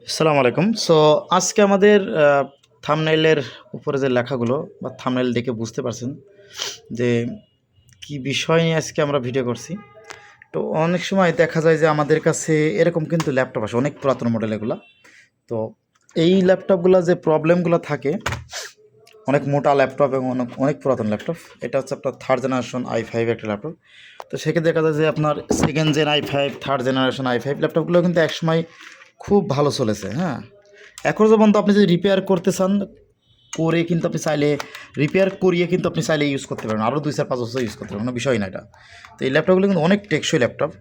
আসসালামু আলাইকুম। সো আজকে আমাদের থাম্বনেইলের উপরে যে লেখাগুলো বা থাম্বনেইল দেখে বুঝতে পারছেন যে কি বিষয় নিয়ে আজকে আমরা ভিডিও করছি। তো অনেক সময় দেখা যায় যে আমাদের কাছে এরকম কিন্তু ল্যাপটপ আসে, অনেক পুরাতন মডেল এগুলা। তো এই ল্যাপটপগুলো যে প্রবলেমগুলো থাকে, অনেক মোটা ল্যাপটপ এবং অনেক অনেক পুরাতন ল্যাপটপ। এটা হচ্ছে আপনার থার্ড জেনারেশন i5 একটা ল্যাপটপ। তো সেক্ষেত্রে দেখা যায় যে আপনার second gen i5, third generation i5 ল্যাপটপগুলো কিন্তু একসময় খুব ভালো চলেছে, হ্যাঁ। এখন পর্যন্ত আপনি যদি রিপেয়ার করতে চান, করে কিন্তু আপনি চাইলে রিপেয়ার করিয়ে কিন্তু আপনি চাইলে ইউজ করতে পারবেন, আরও 2-4-5 বছর ইউজ করতে পারবেন, কোনো বিষয় না এটা। তো এই ল্যাপটপগুলো কিন্তু অনেক টেকসই ল্যাপটপ,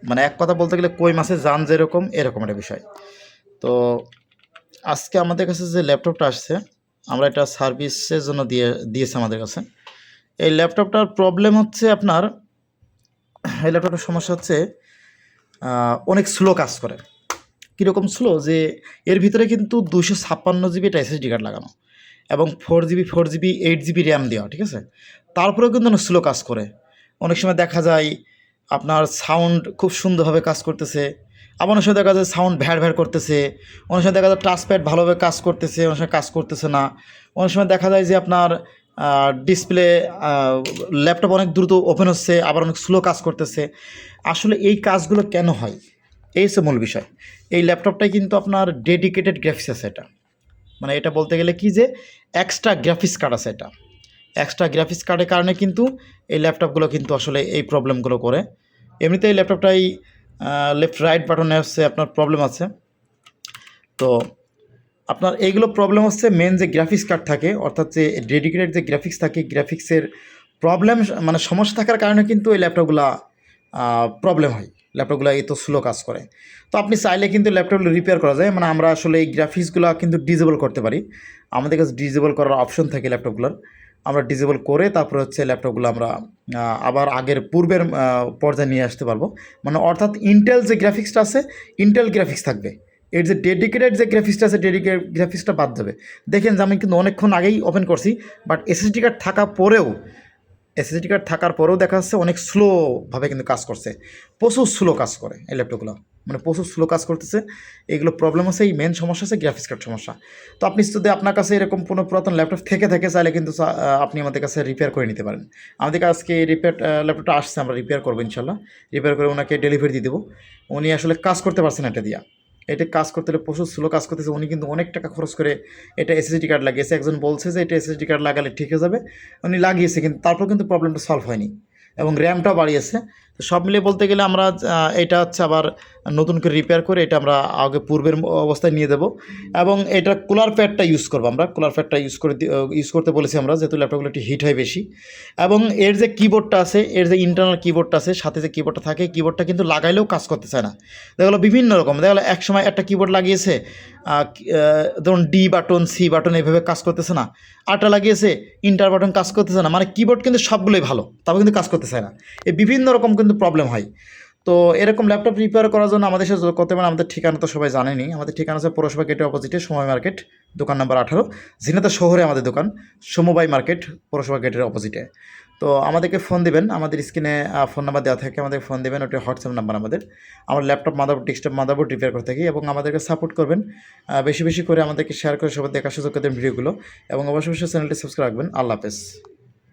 মানে এক কথা বলতে গেলে কই মাসে যান যেরকম এরকম একটা বিষয়। তো আজকে আমাদের কাছে যে ল্যাপটপটা আসছে, আমরা এটা সার্ভিসের জন্য দিয়েছে আমাদের কাছে। এই ল্যাপটপটার প্রবলেম হচ্ছে আপনার, এই ল্যাপটপটার সমস্যা হচ্ছে অনেক স্লো কাজ করে। কীরকম স্লো, যে এর ভিতরে কিন্তু 256 জিবি একটা এসএসডি কার্ড লাগানো এবং 4 জিবি 8 জিবি র্যাম দেওয়া, ঠিক আছে। তারপরেও কিন্তু অনেক স্লো কাজ করে। অনেক সময় দেখা যায় আপনার সাউন্ড খুব সুন্দরভাবে কাজ করতেছে, আবার অনেক সময় দেখা যায় সাউন্ড ভ্যার ভ্যার করতেছে, অনেক সময় দেখা যায় টাচপ্যাড ভালোভাবে কাজ করতেছে, অনেক সময় কাজ করতেছে না। অনেক সময় দেখা যায় যে আপনার ডিসপ্লে, ল্যাপটপ অনেক দ্রুত ওপেন হচ্ছে, আবার অনেক স্লো কাজ করতেছে। আসলে এই কাজগুলো কেন হয়, এই হচ্ছে মূল বিষয়। এই ল্যাপটপটাই কিন্তু আপনার ডেডিকেটেড গ্রাফিক্স আছে এটা, মানে এটা বলতে গেলে কি যে এক্সট্রা গ্রাফিক্স কার্ড আছে এটা। এক্সট্রা গ্রাফিক্স কার্ডের কারণে কিন্তু এই ল্যাপটপগুলো কিন্তু আসলে এই প্রবলেমগুলো করে। এমনিতে এই ল্যাপটপটাই লেফট রাইট বাটনে হচ্ছে আপনার প্রবলেম আছে। তো আপনার এইগুলো প্রবলেম হচ্ছে মেন যে গ্রাফিক্স কার্ড থাকে, অর্থাৎ যে ডেডিকেটেড যে গ্রাফিক্স থাকে, গ্রাফিক্সের প্রবলেম মানে সমস্যা থাকার কারণে কিন্তু এই ল্যাপটপগুলো প্রবলেম হয়, ল্যাপটপগুলো এত স্লো কাজ করে। তো আপনি চাইলে কিন্তু ল্যাপটপগুলো রিপেয়ার করা যায়, মানে আমরা আসলে এই গ্রাফিক্সগুলো কিন্তু ডিজেবল করতে পারি। আমাদের কাছে ডিজেবল করার অপশন থাকে ল্যাপটপগুলোর, আমরা ডিজেবল করে তারপরে হচ্ছে ল্যাপটপগুলো আমরা আবার আগের পূর্বের পর্যায়ে নিয়ে আসতে পারবো। মানে অর্থাৎ ইন্টেল যে গ্রাফিক্সটা আছে, ইন্টেল গ্রাফিক্স থাকবে। এর যে ডেডিকেটেড যে গ্রাফিক্সটা আছে, ডেডিকেটেড গ্রাফিক্সটা বাদ দেবে। দেখেন যে আমি কিন্তু অনেকক্ষণ আগেই ওপেন করছি, বাট এসএসডি কার্ড থাকার পরেও দেখা যাচ্ছে অনেক স্লোভাবে কিন্তু কাজ করছে, প্রচুর স্লো কাজ করে এই ল্যাপটপগুলো, মানে প্রচুর স্লো কাজ করতেছে। এগুলো প্রবলেম হচ্ছে, এই মেন সমস্যা হচ্ছে গ্রাফিক্স কার্ড সমস্যা। তো আপনি যদি আপনার কাছে এরকম কোনো পুরাতন ল্যাপটপ থেকে চাইলে কিন্তু আপনি আমাদের কাছে রিপেয়ার করে নিতে পারেন। আমাদের কাছে রিপেয়ার ল্যাপটপটা আসছে, আমরা রিপেয়ার করবো ইনশাল্লাহ। রিপেয়ার করে ওনাকে ডেলিভারি দিয়ে দেবো। উনি আসলে কাজ করতে পারছেন এটা দিয়া, এটা কাজ করতে হলে প্রচুর স্লো কাজ করতেছে। উনি কিন্তু অনেক টাকা খরচ করে এটা এসএসডি কার্ড লাগিয়েছে। একজন বলছে যে এটা এসএসডি কার্ড লাগালে ঠিক হয়ে যাবে, উনি লাগিয়েছে, কিন্তু তারপর কিন্তু প্রবলেমটা সলভ হয়নি এবং র্যামটাও বাড়িয়েছে। তো সব মিলিয়ে বলতে গেলে আমরা এটা হচ্ছে আবার নতুন করে রিপেয়ার করে এটা আমরা আগে পূর্বের অবস্থায় নিয়ে দেবো এবং এটা কুলার প্যাডটা ইউজ করবো। আমরা কুলার প্যাডটা ইউজ করতে বলেছি আমরা, যেহেতু ল্যাপটপগুলো একটু হিট হয় বেশি। এবং এর যে কিবোর্ডটা আছে, এর যে ইন্টারনাল কিবোর্ডটা আছে, সাথে যে কিবোর্ডটা থাকে, কিবোর্ডটা কিন্তু লাগাইলেও কাজ করতে চায় না। দেখা গেলো বিভিন্ন রকম, দেখা গেলো এক সময় একটা কিবোর্ড লাগিয়েছে, ধরুন ডি বাটন, সি বাটন এইভাবে কাজ করতেছে না, আরটা লাগিয়েছে ইন্টার বাটন কাজ করতেছে না, মানে কিবোর্ড কিন্তু সবগুলোই ভালো, তারপর কিন্তু কাজ করতে চায় না। এই বিভিন্ন রকম কিন্তু প্রবলেম হয়। তো এরকম ল্যাপটপ রিপেয়ার করার জন্য আমাদের সাথে যোগাযোগ করতে পারেন। আমাদের ঠিকানা তো সবাই জানেনি, আমাদের ঠিকানা আছে পৌরসভা গেটের অপোজিটে সময় মার্কেট, দোকান নাম্বার 18, ঝিনাইদহ শহরে আমাদের দোকান, সমবায় মার্কেট, পৌরসভা গেটের অপোজিটে। তো আমাদেরকে ফোন দেবেন, আমাদের স্ক্রিনে ফোন নাম্বার দেওয়া থাকে, আমাদের ফোন দেবেন, ওটা হোয়াটসঅ্যাপ নাম্বার আমাদের। আমরা laptop, motherboard, desktop, motherboard repair করে থাকি এবং আমাদেরকে সাপোর্ট করবেন, বেশি বেশি করে আমাদেরকে শেয়ার করে সবাই দেখার সুযোগ করে দেন ভিডিওগুলো, এবং অবশ্যই চ্যানেলটি সাবস্ক্রাইব রাখবেন। আল্লাহ হাফেজ।